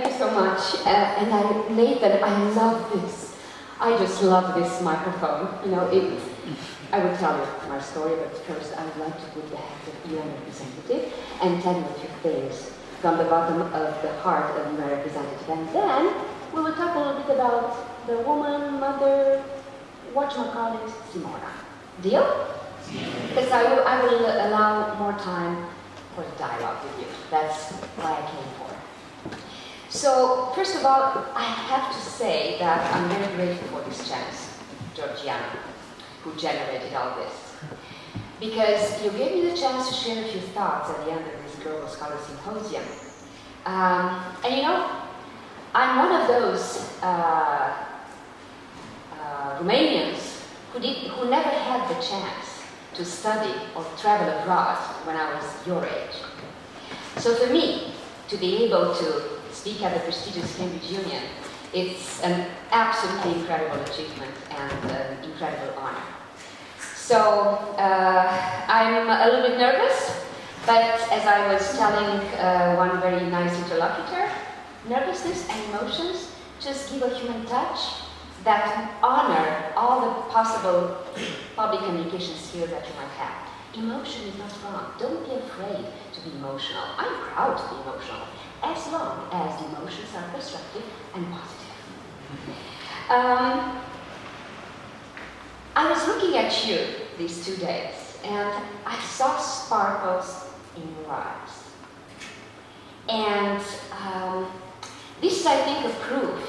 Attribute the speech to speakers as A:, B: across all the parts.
A: Thank you so much. Nathan, I love this. I just love this microphone. You know, I will tell you my story, but first I would like to put the hat of UN representative and tell you a few things from the bottom of the heart of UN representative. And then we will talk a little bit about the woman, mother, whatchamacallit, Simona. Deal? Because I will allow more time for the dialogue with you. That's why I came for. So, first of all, I have to say that I'm very grateful for this chance, Georgiana, who generated all this. Because you gave me the chance to share a few thoughts at the end of this Global Scholar Symposium. And you know, I'm one of those Romanians who never had the chance to study or travel abroad when I was your age. So for me, to be able to speak at the prestigious Cambridge Union, it's an absolutely incredible achievement and an incredible honor. So I'm a little bit nervous, but as I was telling one very nice interlocutor, nervousness and emotions just give a human touch that honor all the possible public communication skills that you might have. Emotion is not wrong. Don't be afraid to be emotional. I'm proud to be emotional, as long as the emotions are constructive and positive. I was looking at you these 2 days, and I saw sparkles in your eyes. And this is, I think, a proof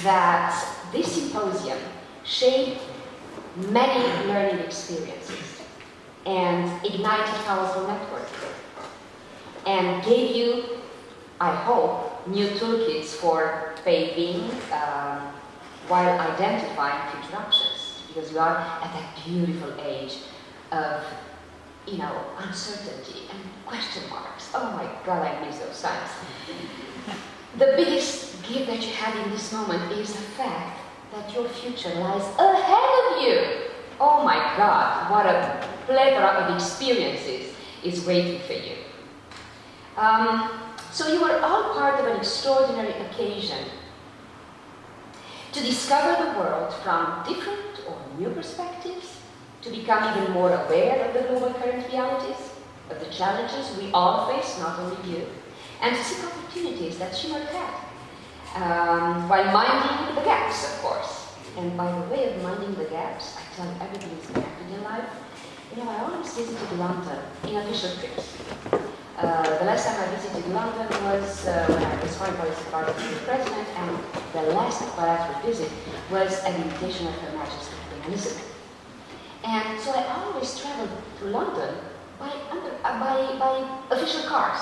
A: that this symposium shaped many learning experiences and ignited powerful networks and gave you, I hope, new toolkits for paving while identifying future options, because you are at that beautiful age of, you know, uncertainty and question marks. Oh my God, I miss those times. The biggest gift that you have in this moment is the fact that your future lies ahead of you. Oh my God, what a plethora of experiences is waiting for you. So you are all part of an extraordinary occasion to discover the world from different or new perspectives, to become even more aware of the global current realities, of the challenges we all face, not only you, and to seek opportunities that you might have, while minding the gaps, of course. And by the way of minding the gaps, I tell you, everything is connected in life. You know, I always visited London in official trips. The last time I visited London was when I was foreign policy advisor to the president, and the last bilateral visit was an invitation of Her Majesty Queen Elizabeth. And so I always traveled to London by official cars.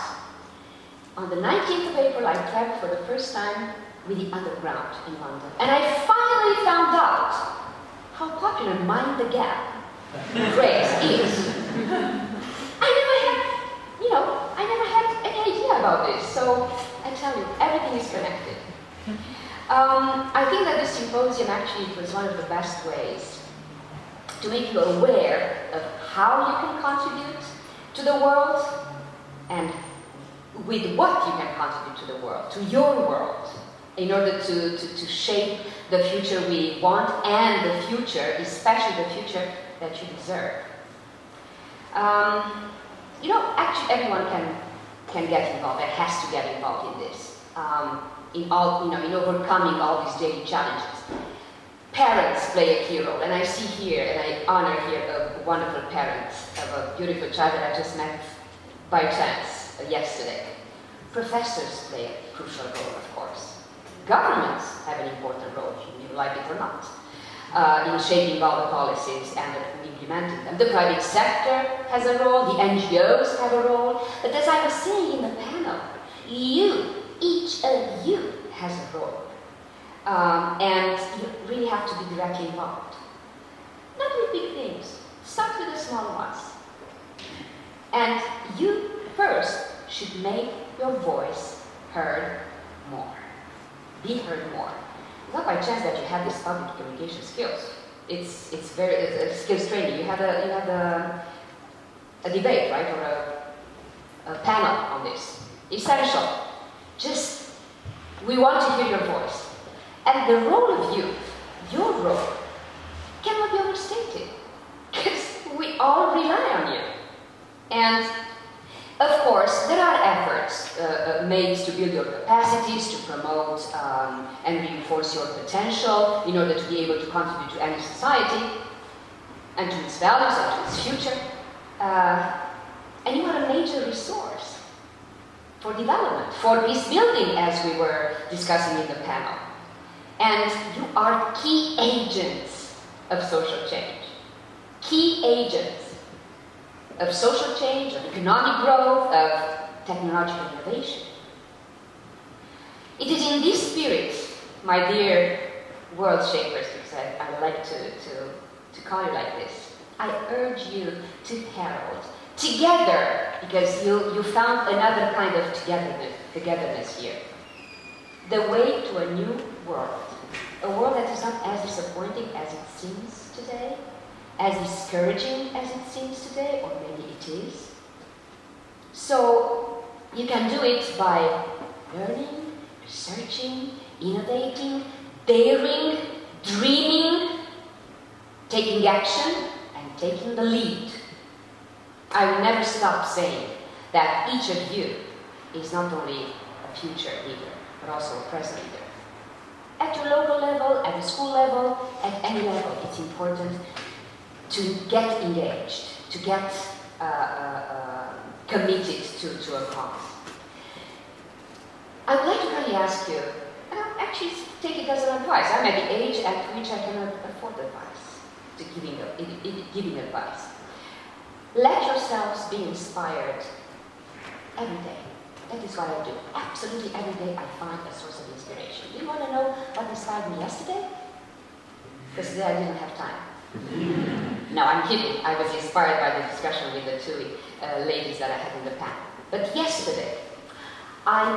A: On the 19th of April, I traveled for the first time with the Underground in London. And I finally found out how popular Mind the Gap phrase is. I never had any idea about this. So I tell you, everything is connected. I think that this symposium actually was one of the best ways to make you aware of how you can contribute to the world and with what you can contribute to the world, to your world, in order to shape the future we want and the future, especially the future that you deserve. You know, actually everyone can get involved and has to get involved in this, in overcoming all these daily challenges. Parents play a key role, and I see here, and I honor here a wonderful parent of a beautiful child that I just met by chance yesterday. Professors play a crucial role, of course. Governments have an important role, if you like it or not, in shaping all the policies and implementing them. The private sector has a role, the NGOs have a role, but as I was saying in the panel, each of you has a role. And you really have to be directly involved. Not with big things, start with the small ones. And you first should make your voice heard more. Be heard more. It's not by chance that you have these public communication skills. It's skills training. You have a debate, right, or a panel on this. Essential. Just We want to hear your voice. And the role of youth, your role, cannot be overstated, because we all rely on you. And of course, there are efforts made to build your capacities, to promote and reinforce your potential in order to be able to contribute to any society and to its values and to its future. And you are a major resource for development, for peace building, as we were discussing in the panel. And you are key agents of social change. Key agents of social change, of economic growth, of technological innovation. It is in this spirit, my dear world shapers, because I like to call you like this, I urge you to herald together, because you found another kind of togetherness here, the way to a new world. A world that is not as disappointing as it seems today, as discouraging as it seems today, or maybe it is. So you can do it by learning, researching, innovating, daring, dreaming, taking action, and taking the lead. I will never stop saying that each of you is not only a future leader, but also a present leader. At your local level, at the school level, at any level, it's important to get engaged, to get committed to a cause. I would like to kindly ask you, actually take it as an advice. I'm at the age at which I cannot afford advice, to giving advice. Let yourselves be inspired every day. That is what I do. Absolutely every day I find a source of inspiration. You want to know what inspired me yesterday? Because today I didn't have time. No, I'm kidding. I was inspired by the discussion with the two ladies that I had in the panel. But yesterday, I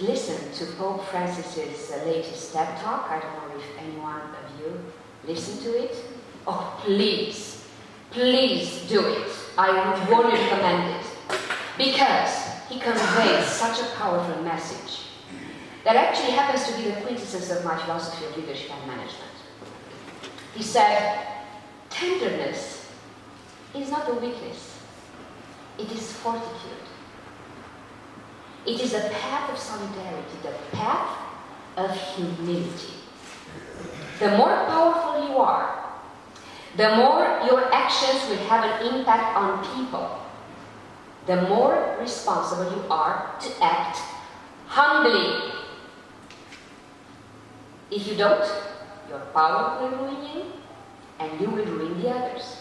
A: listened to Pope Francis's latest TED Talk. I don't know if anyone of you listened to it. Oh, please, please do it. I would warmly recommend it. Because he conveys such a powerful message that actually happens to be the quintessence of my philosophy of leadership and management. He said, tenderness is not a weakness, it is fortitude. It is a path of solidarity, the path of humility. The more powerful you are, the more your actions will have an impact on people, the more responsible you are to act humbly. If you don't, your power will ruin you, and you will ruin the others.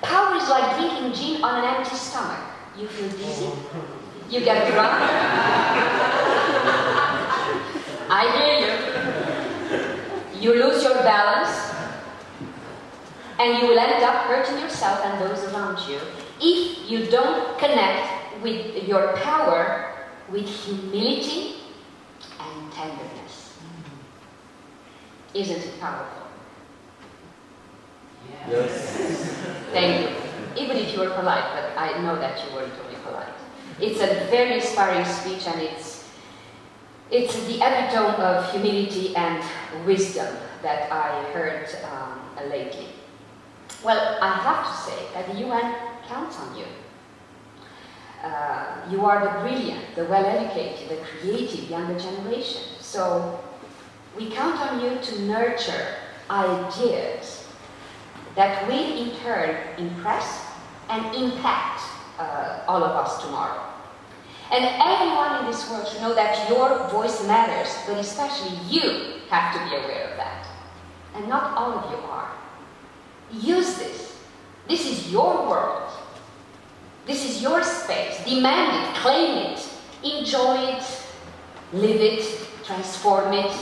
A: Power is like drinking gin on an empty stomach. You feel dizzy, you get drunk. I hear you. You lose your balance, and you will end up hurting yourself and those around you if you don't connect with your power with humility and tenderness. Isn't it powerful?
B: Yes.
A: Thank you. Even if you were polite, but I know that you weren't only polite. It's a very inspiring speech, and it's the epitome of humility and wisdom that I heard lately. Well, I have to say that the UN counts on you. You are the brilliant, the well-educated, the creative younger generation. So we count on you to nurture ideas that will in turn impress and impact all of us tomorrow. And everyone in this world should know that your voice matters, but especially you have to be aware of that. And not all of you are. Use this. This is your world. This is your space. Demand it, claim it, enjoy it, live it, transform it.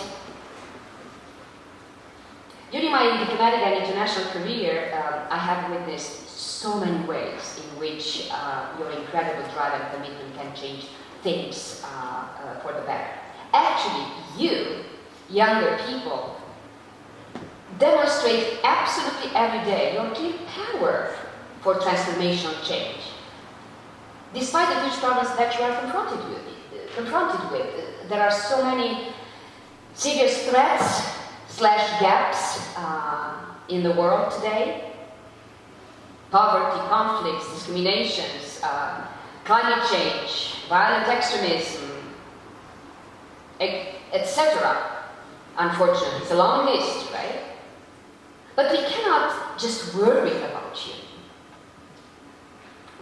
A: During my diplomatic and international career, I have witnessed so many ways in which your incredible drive and commitment can change things for the better. Actually, you, younger people, demonstrate absolutely every day your clear power for transformational change, despite the huge problems that you are confronted with. confronted with. There are so many serious threats / gaps in the world today. Poverty, conflicts, discriminations, climate change, violent extremism, etc. Unfortunately, it's a long list, right? But we cannot just worry about you.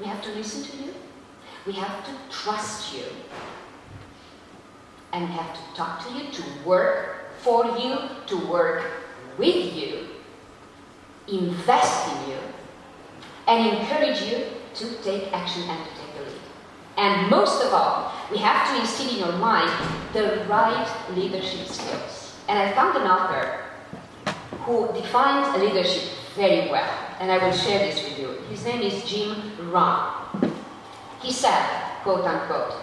A: We have to listen to you. We have to trust you. And we have to talk to you, to work for you, to work with you, invest in you, and encourage you to take action and to take the lead. And most of all, we have to instill in your mind the right leadership skills. And I found an author who defined leadership very well, and I will share this with you. His name is Jim Rohn. He said, quote unquote,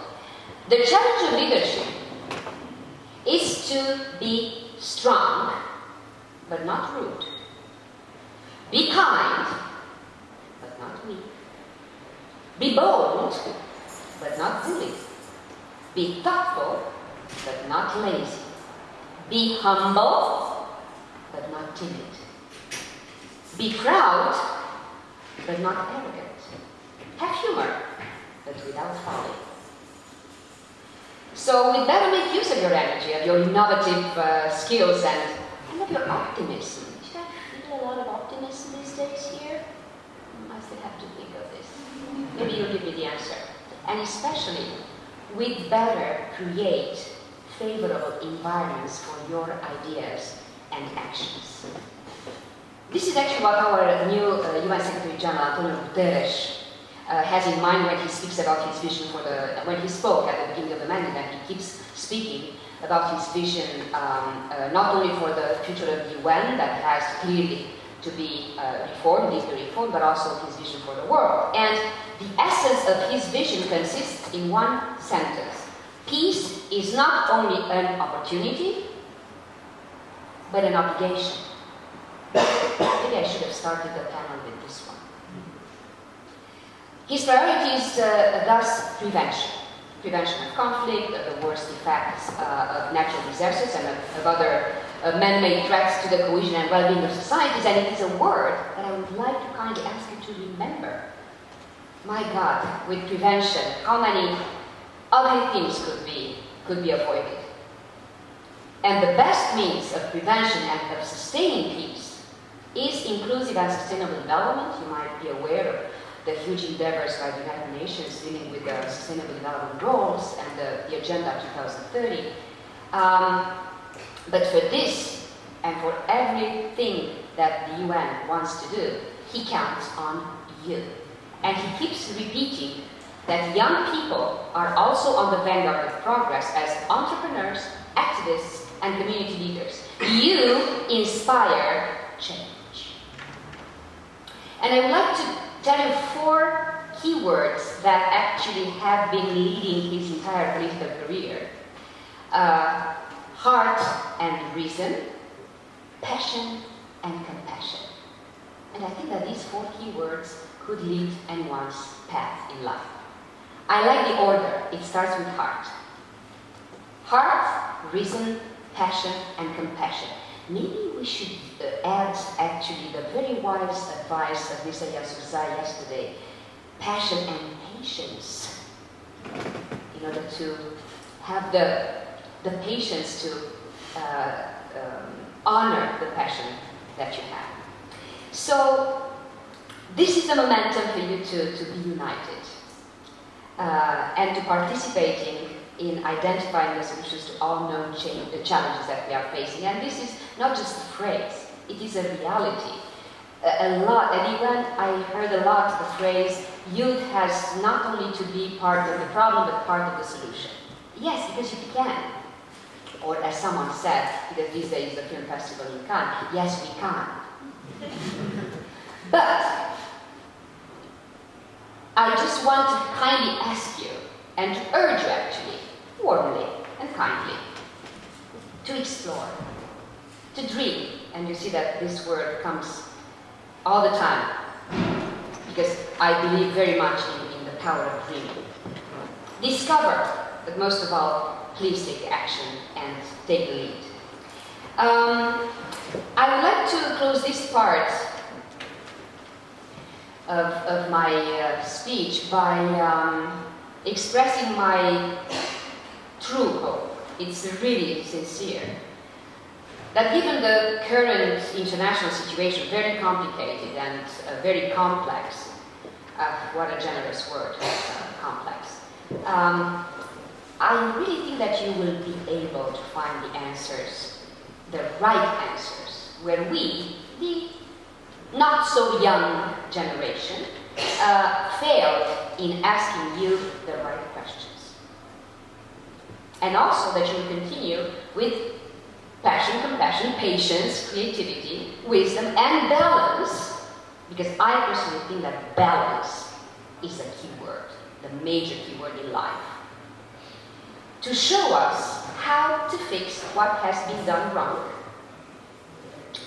A: "The challenge of leadership is to be strong, but not rude. Be kind, but not weak. Be bold, but not bully. Be thoughtful, but not lazy. Be humble, but not timid. Be proud, but not arrogant. Have humor, but without folly." So we better make use of your energy, of your innovative skills, and of your optimism. Did I feel a lot of optimism these days here? I still have to think of this. Maybe you'll give me the answer. And especially, we'd better create favorable environments for your ideas and actions. This is actually what our new UN Secretary General, Antonio Guterres, has in mind when he speaks about his vision for when he spoke at the beginning of the mandate, and he keeps speaking about his vision not only for the future of the UN that has clearly to be reformed, needs to be reformed, but also his vision for the world. And the essence of his vision consists in one sentence: peace is not only an opportunity, but an obligation. Maybe I should have started the panel with this one. His priorities thus prevention. Prevention of conflict, of the worst effects of natural disasters, and of other man-made threats to the cohesion and well-being of societies. And it is a word that I would like to kindly ask you to remember. My God, with prevention, how many ugly things could be avoided? And the best means of prevention and of sustaining peace is inclusive and sustainable development. You might be aware of the huge endeavors by the United Nations dealing with the Sustainable Development Goals and the Agenda 2030. But for this, and for everything that the UN wants to do, he counts on you. And he keeps repeating that young people are also on the vanguard of progress as entrepreneurs, activists, and community leaders. You inspire change. And I would like to tell you 4 keywords that actually have been leading his entire political career. Heart and reason, passion and compassion. And I think that these 4 keywords could lead anyone's path in life. I like the order. It starts with heart. Heart, reason, passion, and compassion. Maybe we should add actually the very wise advice of Lisa Yasuza yesterday, passion and patience, in order to have the patience to honor the passion that you have. So this is the momentum for you to be united and to participating in identifying the solutions to all known challenges that we are facing. And this is not just a phrase, it is a reality. A lot, and even I heard a lot the phrase, youth has not only to be part of the problem, but part of the solution. Yes, because you can. Or as someone said, because these days the film festival in Cannes, yes, we can. But I just want to kindly ask you, and to urge you actually, warmly and kindly, to explore, to dream. And you see that this word comes all the time, because I believe very much in the power of dreaming. Discover but most of all, please take action and take the lead. I would like to close this part of my speech by expressing my true hope. It's really sincere. That given the current international situation, very complicated and very complex, what a generous word, complex, I really think that you will be able to find the answers, the right answers, where we, the not so young generation, failed in asking you the right questions. And also that you will continue with passion, compassion, patience, creativity, wisdom, and balance, because I personally think that balance is a key word, the major key word in life, to show us how to fix what has been done wrong,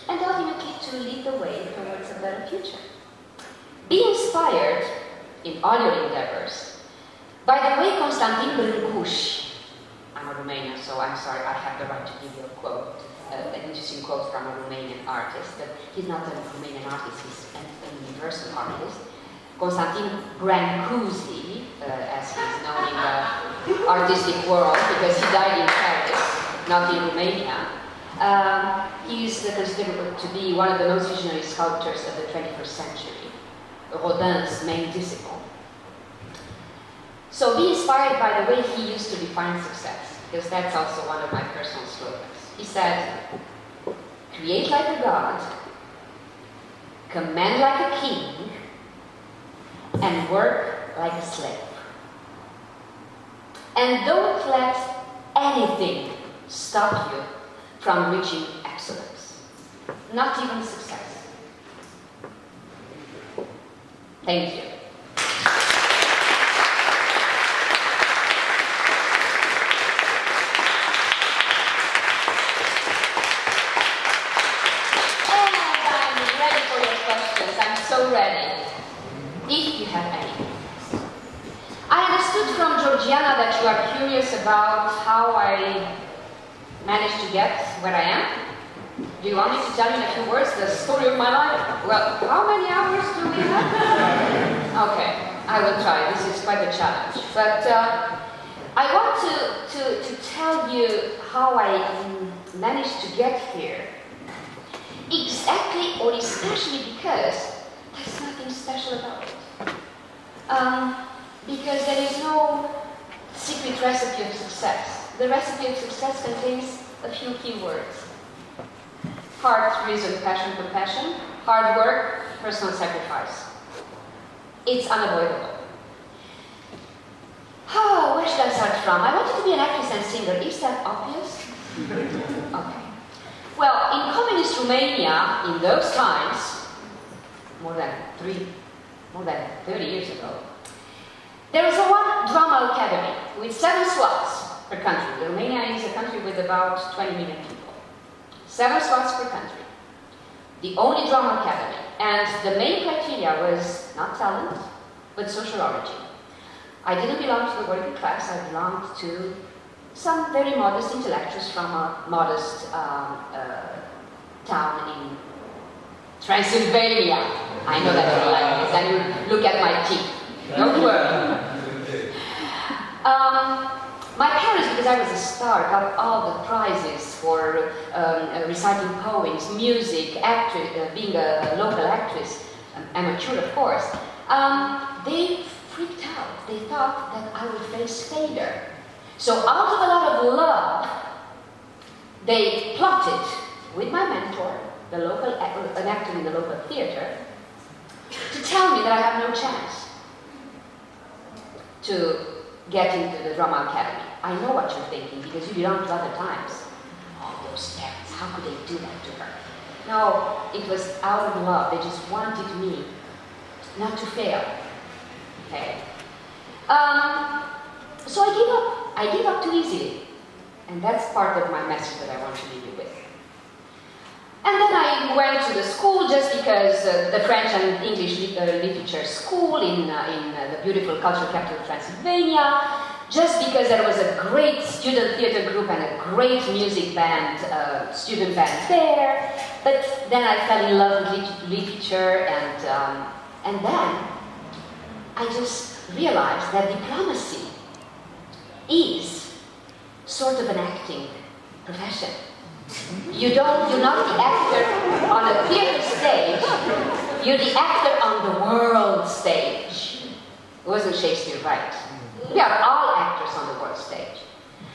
A: and ultimately to lead the way towards a better future. Be inspired in all your endeavors by the way Constantin Brâncuș, I'm a Romanian, so I'm sorry, I have the right to give you a quote, an interesting quote from a Romanian artist, but he's not a Romanian artist, he's an universal artist. Constantin Brâncuș, as he's known in the artistic world, because he died in Paris, not in Romania. He is considered to be one of the most visionary sculptors of the 21st century, Rodin's main disciple. So be inspired by the way he used to define success, because that's also one of my personal slogans. He said, create like a god, command like a king, and work like a slave. And don't let anything stop you from reaching excellence, not even success. Thank you. So ready, if you have any. I understood from Georgiana that you are curious about how I managed to get where I am. Do you want me to tell you in a few words the story of my life? Well, how many hours do we have? Okay, I will try. This is quite a challenge. But I want to tell you how I managed to get here. Exactly, or especially because there's nothing special about it. Because there is no secret recipe of success. The recipe of success contains a few key words. Heart, reason, passion, compassion. Hard work, personal sacrifice. It's unavoidable. Oh, where should I start from? I wanted to be an actress and singer. Is that obvious? Okay. Well, in communist Romania, in those times, more than 30 years ago, there was one drama academy with 7 slots per country. Romania is a country with about 20 million people. 7 slots per country. The only drama academy. And the main criteria was not talent, but social origin. I didn't belong to the working class, I belonged to some very modest intellectuals from a modest town in Transylvania. I know that you don't like this, and you look at my teeth. Don't worry. My parents, because I was a star, got all the prizes for reciting poems, music, being a local actress, amateur of course. They freaked out. They thought that I would face failure. So out of a lot of love, they plotted with my mentor, an actor in the local theater, to tell me that I have no chance to get into the drama academy. I know what you're thinking, because you belong to other times. Oh, those parents, how could they do that to her? No, it was out of love. They just wanted me not to fail. Okay. So I gave up. I gave up too easily. And that's part of my message that I want to leave you with. And then I went to the school just because the French and English literature school in the beautiful cultural capital of Transylvania. just because there was a great student theater group and a great music band, student band there. But then I fell in love with literature, and then I just realized that diplomacy is sort of an acting profession. You're not the actor on a theater stage, you're the actor on the world stage. Wasn't Shakespeare right? We are all actors on the world stage.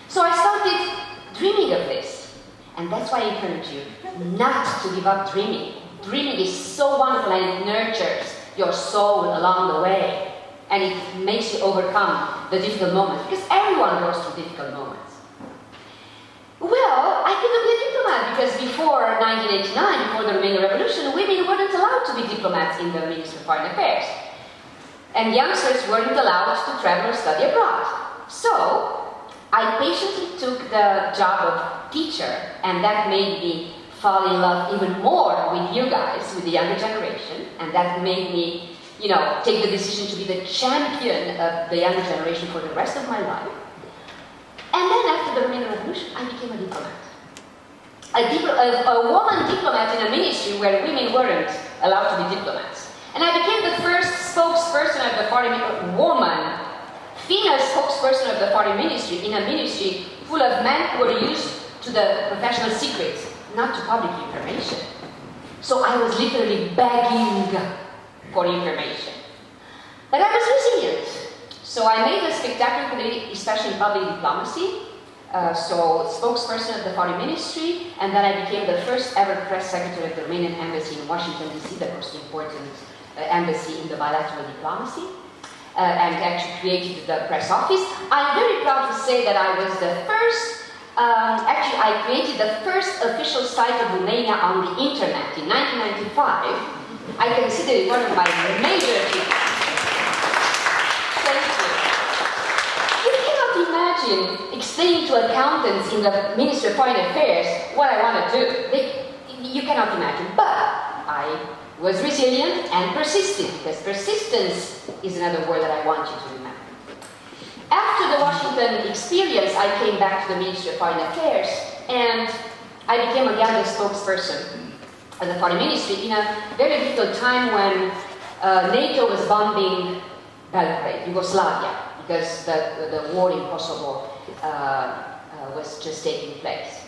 A: So I started dreaming of this. And that's why I encourage you not to give up dreaming. Dreaming is so wonderful and it nurtures your soul along the way. And it makes you overcome the difficult moments. Because everyone goes through difficult moments. Well, I couldn't be a diplomat because before 1989, before the Romanian Revolution, women weren't allowed to be diplomats in the Ministry of Foreign Affairs. And youngsters weren't allowed to travel or study abroad. So, I patiently took the job of teacher, and that made me fall in love even more with you guys, with the younger generation, and that made me, take the decision to be the champion of the younger generation for the rest of my life. And then after the Romanian Revolution, I became a diplomat. A woman diplomat in a ministry where women weren't allowed to be diplomats. And I became the first spokesperson of the foreign woman, female spokesperson of the foreign ministry in a ministry full of men who were used to the professional secrets, not to public information. So I was literally begging for information. But I was resilient. So I made a spectacular career, especially in public diplomacy. So spokesperson of the foreign ministry, and then I became the first ever press secretary of the Romanian embassy in Washington, D.C., the most important embassy in the bilateral diplomacy, and actually created the press office. I'm very proud to say that I was the first, I created the first official site of Romania on the internet in 1995. I consider it one of my major achievements. Thank you. You cannot imagine explaining to accountants in the Ministry of Foreign Affairs what I want to do. You cannot imagine, but I was resilient and persistent, because persistence is another word that I want you to remember. After the Washington experience, I came back to the Ministry of Foreign Affairs, and I became a younger spokesperson of the Foreign Ministry in a very difficult time when NATO was bombing Belgrade, Yugoslavia, because the war in Kosovo was just taking place.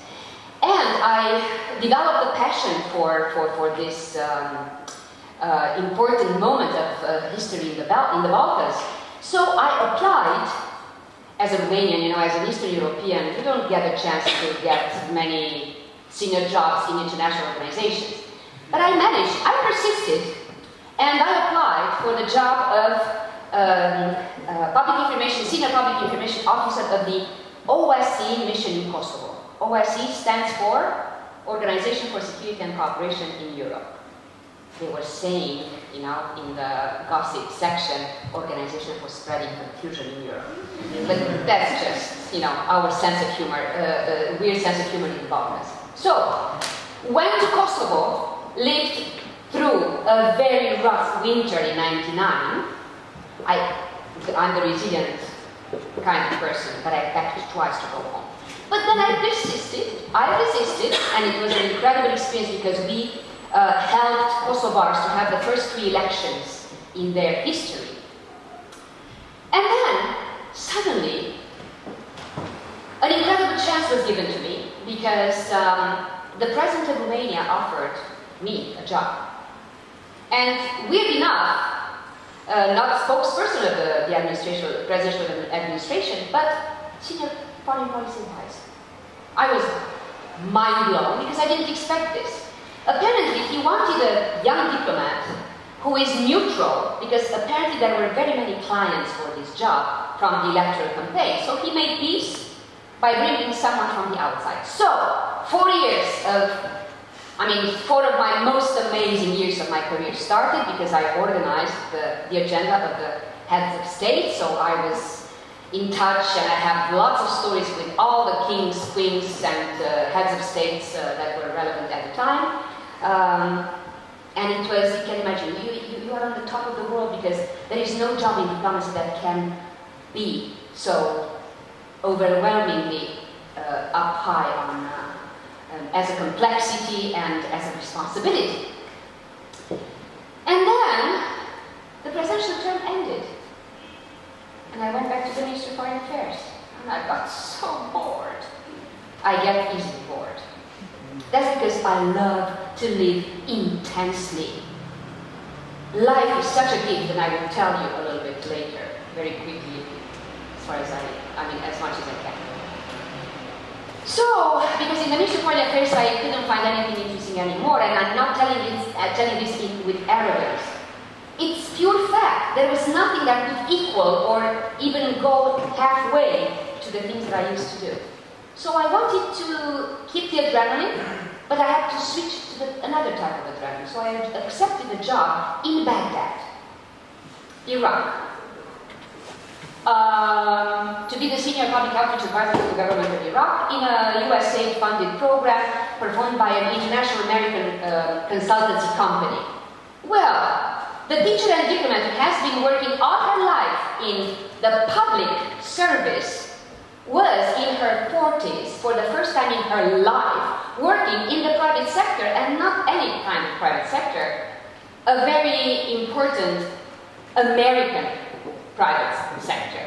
A: And I developed a passion for this important moment of history in the Balkans. So I applied as a Romanian, as an Eastern European. You don't get a chance to get many senior jobs in international organizations. But I managed, I persisted, and I applied for the job of senior public information officer of the OSCE mission in Kosovo. OSCE stands for Organization for Security and Cooperation in Europe. They were saying, in the gossip section, Organization for Spreading Confusion in Europe. But that's just, our sense of humor, weird sense of humor in the Balkans. So, went to Kosovo, lived through a very rough winter in '99. I'm the resilient kind of person, but I packed twice to go home. But then I persisted, and it was an incredible experience because we helped Kosovars to have the first free elections in their history. And then, suddenly, an incredible chance was given to me because the President of Romania offered me a job. And weird enough, not spokesperson of the administration, presidential administration, but senior foreign policy advisor. I was mind blown because I didn't expect this. Apparently, he wanted a young diplomat who is neutral, because apparently there were very many clients for this job from the electoral campaign. So he made peace by bringing someone from the outside. So, 4 years of, 4 of my most amazing years of my career started because I organized the agenda of the heads of state. So I was in touch, and I have lots of stories with all the kings, queens, and heads of states that were relevant at the time. And it was, you can imagine, you are on the top of the world because there is no job in diplomacy that can be so overwhelmingly up high on as a complexity and as a responsibility. And then the presidential term ended, and I went back to the Ministry of Foreign Affairs, and I got so bored. I get easily bored. That's because I love to live intensely. Life is such a gift, and I will tell you a little bit later, very quickly, as far as as much as I can. So, because in the Ministry of Foreign Affairs I couldn't find anything interesting anymore, and I'm not telling this with arrogance. It's pure fact. There was nothing that could equal or even go halfway to the things that I used to do. So I wanted to keep the adrenaline, but I had to switch to another type of adrenaline. So I accepted a job in Baghdad, Iraq, to be the senior public outreach advisor to the government of Iraq in a USAID-funded program performed by an international American consultancy company. Well, the teacher and diplomat who has been working all her life in the public service was in her 40s, for the first time in her life, working in the private sector, and not any kind of private sector, a very important American private sector.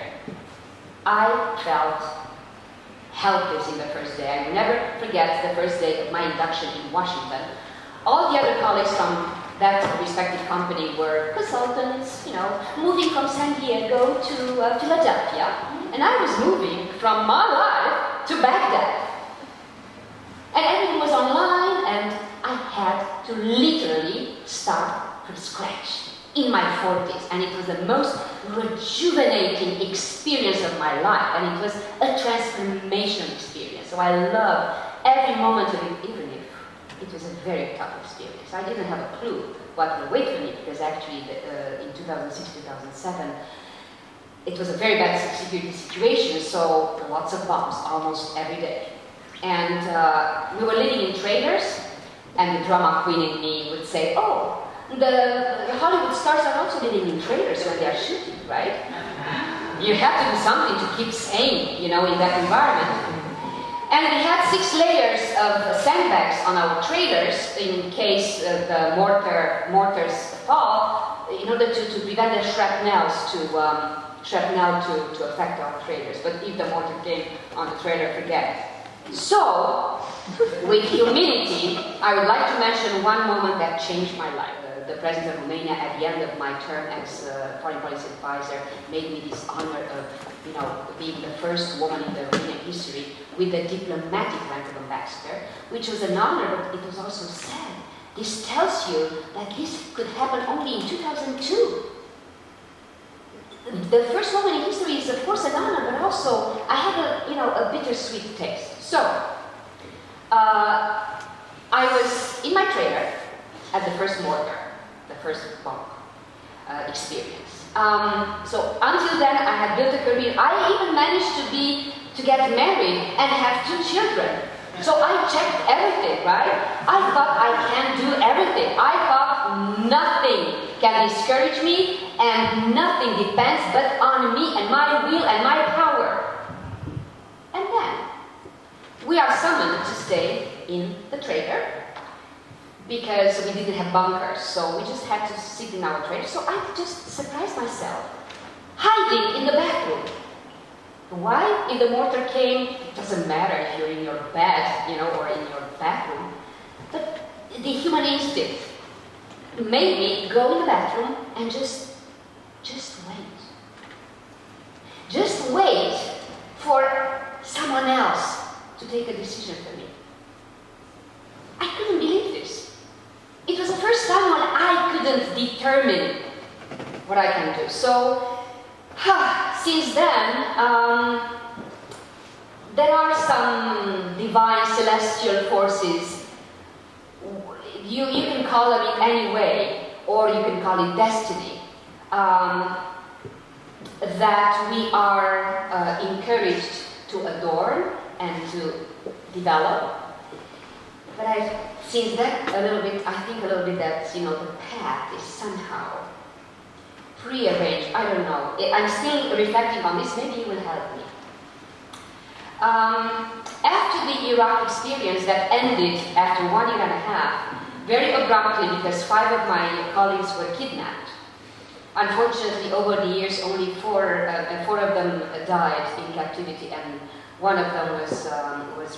A: I felt helpless in the first day. I will never forget the first day of my induction in Washington. All the other colleagues from that respective company were consultants, moving from San Diego to Philadelphia. And I was moving from my life to Baghdad. And everything was online, and I had to literally start from scratch in my 40s. And it was the most rejuvenating experience of my life. And it was a transformation experience. So I loved every moment of it, even if it was a very tough experience. I didn't have a clue what would wait for me, because actually in 2006-2007, it was a very bad security situation, so lots of bombs almost every day. And we were living in trailers, and the drama queen in me would say, oh, the Hollywood stars are also living in trailers when they are shooting, right? You have to do something to keep sane, in that environment. And we had 6 layers of sandbags on our trailers in case the mortars fall, in order to prevent the shrapnel to affect our trailers. But if the mortar came on the trailer, forget it. So, with humility, I would like to mention one moment that changed my life. The President of Romania, at the end of my term as foreign policy advisor, made me this honor of being the first woman in the Romanian history with the diplomatic rank of ambassador, which was an honor, but it was also sad. This tells you that this could happen only in 2002. The first woman in history is, of course, an honor, but also I had a bittersweet taste. So, I was in my trailer at the first mortar, the first bomb experience. So until then, I had built a career. I even managed to get married and have 2 children. So I checked everything, right? I thought I can do everything. I thought nothing can discourage me, and nothing depends but on me and my will and my power. And then we are summoned to stay in the trailer, because we didn't have bunkers, so we just had to sit in our trailer. So I just surprised myself, hiding in the bathroom. Why? If the mortar came, it doesn't matter if you're in your bed, or in your bathroom. But the human instinct made me go in the bathroom and just wait. Just wait for someone else to take a decision for me. I couldn't believe this. It was the first time when I couldn't determine what I can do. So, since then, there are some divine celestial forces. You can call them in any way, or you can call it destiny, that we are encouraged to adorn and to develop. But since then, I think a little bit that, the path is somehow prearranged. I don't know. I'm still reflecting on this. Maybe you will help me. After the Iraq experience that ended after 1 year and a half, very abruptly because 5 of my colleagues were kidnapped. Unfortunately, over the years, only four of them died in captivity, and one of them was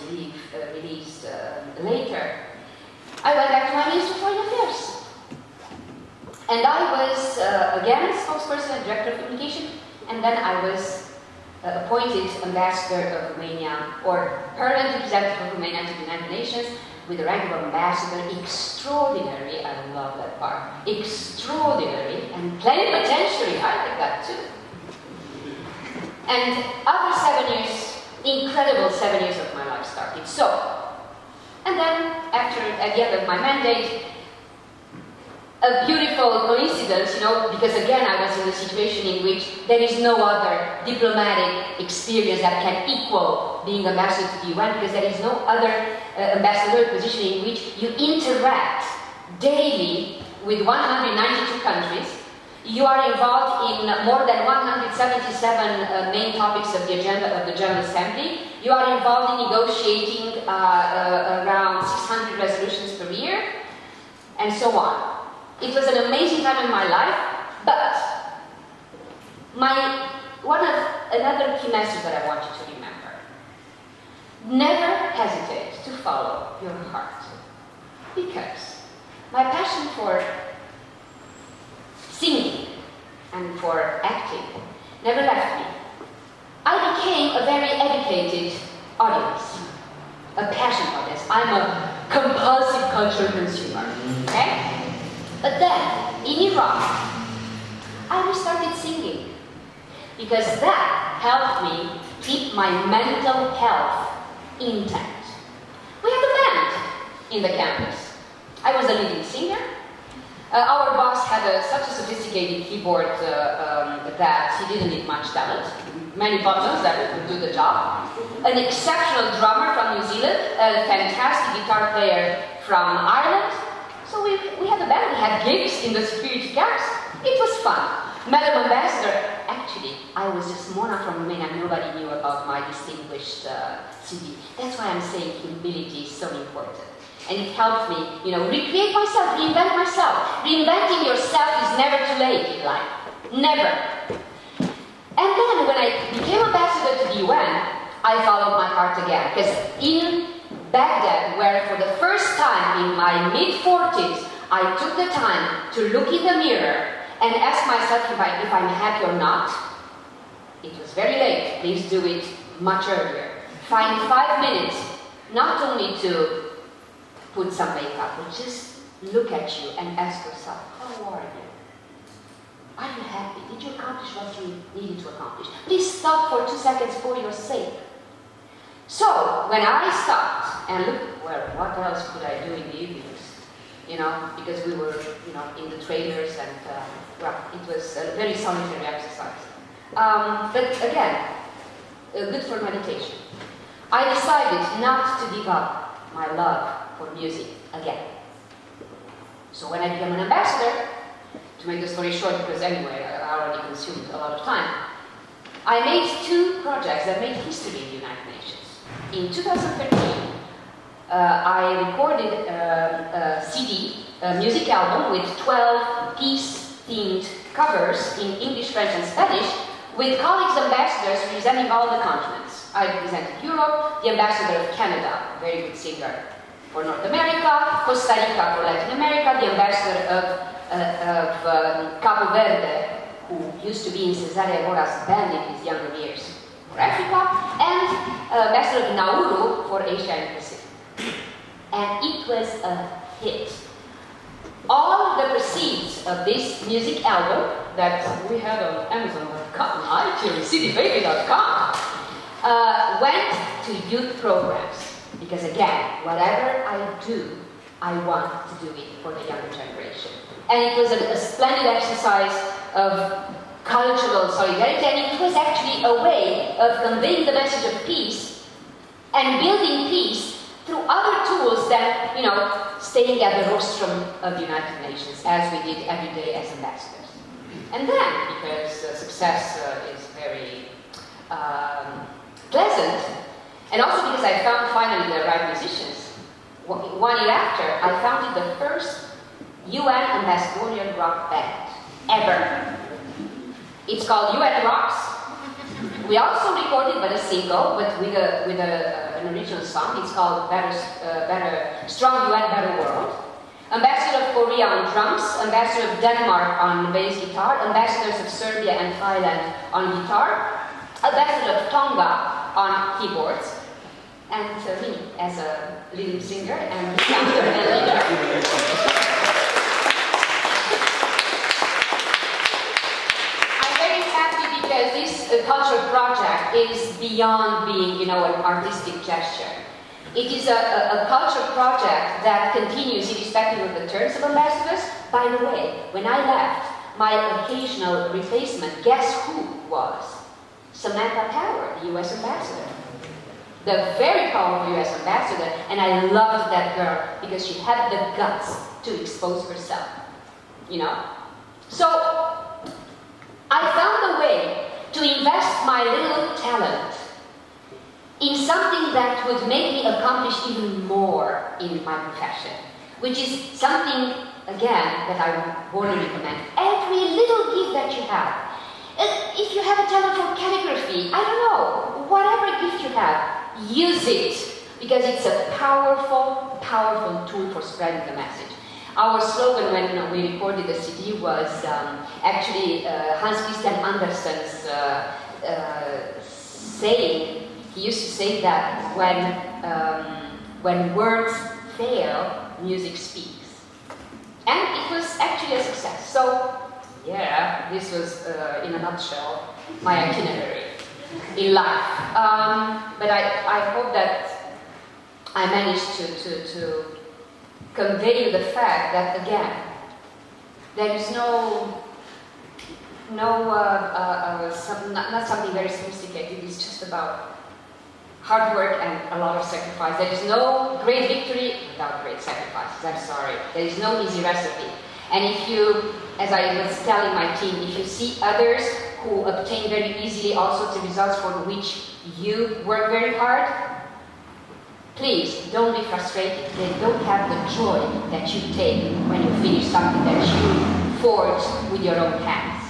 A: released later. I went back to my Ministry of Foreign Affairs. And I was, again, spokesperson and director of communication, and then I was appointed ambassador of Romania, or permanent representative of Romania to the United Nations, with the rank of ambassador. Extraordinary, I love that part. Extraordinary and plenipotentiary, I like that too. And after 7 years, incredible 7 years of my life started. So, and then at the end of my mandate, a beautiful coincidence, because again I was in a situation in which there is no other diplomatic experience that can equal being ambassador to the UN, because there is no other ambassador position in which you interact daily with 192 countries. You are involved in more than 177 main topics of the agenda of the General Assembly. You are involved in negotiating around 600 resolutions per year, and so on. It was an amazing time in my life, but another key message that I want you to remember: never hesitate to follow your heart, because my passion for singing and for acting never left me. I became a very educated audience, a passion audience. I'm a compulsive cultural consumer, okay? But then, in Iraq, I restarted singing, because that helped me keep my mental health intact. We had a band in the campus. I was a leading singer. Our boss had such a sophisticated keyboard that he didn't need much talent. Many buttons that would do the job. An exceptional drummer from New Zealand, a fantastic guitar player from Ireland. So we had a band, we had gigs in the security camps. It was fun. Madam Ambassador, actually, I was a Simona from Romania. Nobody knew about my distinguished CV. That's why I'm saying humility is so important. And it helped me, recreate myself, reinvent myself. Reinventing yourself is never too late in life. Never. And then when I became ambassador to the UN, I followed my heart again. Because in Baghdad, where for the first time in my mid-40s, I took the time to look in the mirror and ask myself if I'm happy or not. It was very late. Please do it much earlier. Find 5 minutes, not only to put some makeup, but just look at you and ask yourself, how are you? Are you happy? Did you accomplish what you needed to accomplish? Please stop for 2 seconds for your sake. So, when I stopped and looked, well, what else could I do in the evenings? Because we were, in the trailers, and, it was a very solitary exercise. But again, good for meditation. I decided not to give up my love for music again. So when I became an ambassador, to make the story short, because anyway, I already consumed a lot of time, I made 2 projects that made history in the United Nations. In 2013, I recorded a CD, a music album with 12 peace-themed covers in English, French, and Spanish, with colleagues ambassadors representing all the continents. I represented Europe, the ambassador of Canada, a very good singer, for North America, Costa Rica for Latin America, the ambassador of Cabo Verde, who used to be in Cesare Evора's band in his younger years, for Africa, and ambassador of Nauru for Asia and Pacific. And it was a hit. All the proceeds of this music album that we had on Amazon.com, iTunes, CDBaby.com, went to youth programs. Because again, whatever I do, I want to do it for the younger generation. And it was a splendid exercise of cultural solidarity, and it was actually a way of conveying the message of peace and building peace through other tools than, staying at the rostrum of the United Nations, as we did every day as ambassadors. And then, because success is very pleasant, And also because I found finally the right musicians. 1 year after, I founded the first UN ambassadorial rock band ever. It's called UN Rocks. We also recorded but a single, but with an original song. It's called Strong UN, Better World. Ambassador of Korea on drums, ambassador of Denmark on bass guitar, ambassadors of Serbia and Thailand on guitar, ambassador of Tonga on keyboards, and me as a leading singer and founder and leader. I'm very happy because this cultural project is beyond being, an artistic gesture. It is a cultural project that continues irrespective of the terms of ambassadors. By the way, when I left, my occasional replacement, guess who was? Samantha Power, the US ambassador. The very powerful US ambassador, and I loved that girl because she had the guts to expose herself. So, I found a way to invest my little talent in something that would make me accomplish even more in my profession, which is something, again, that I want to recommend. Every little gift that you have, if you have a talent for calligraphy, I don't know, whatever gift you have, use it, because it's a powerful, powerful tool for spreading the message. Our slogan when we recorded the CD was actually Hans Christian Andersen's saying. He used to say that when words fail, music speaks. And it was actually a success. So, yeah, this was, in a nutshell, my itinerary in life. But I hope that I managed to convey the fact that, again, there is not something very sophisticated. It's just about hard work and a lot of sacrifice. There is no great victory without great sacrifices. I'm sorry. There is no easy recipe. And if you, as I was telling my team, if you see others who obtain very easily all sorts of results for which you work very hard, please don't be frustrated. They don't have the joy that you take when you finish something that you forged with your own hands.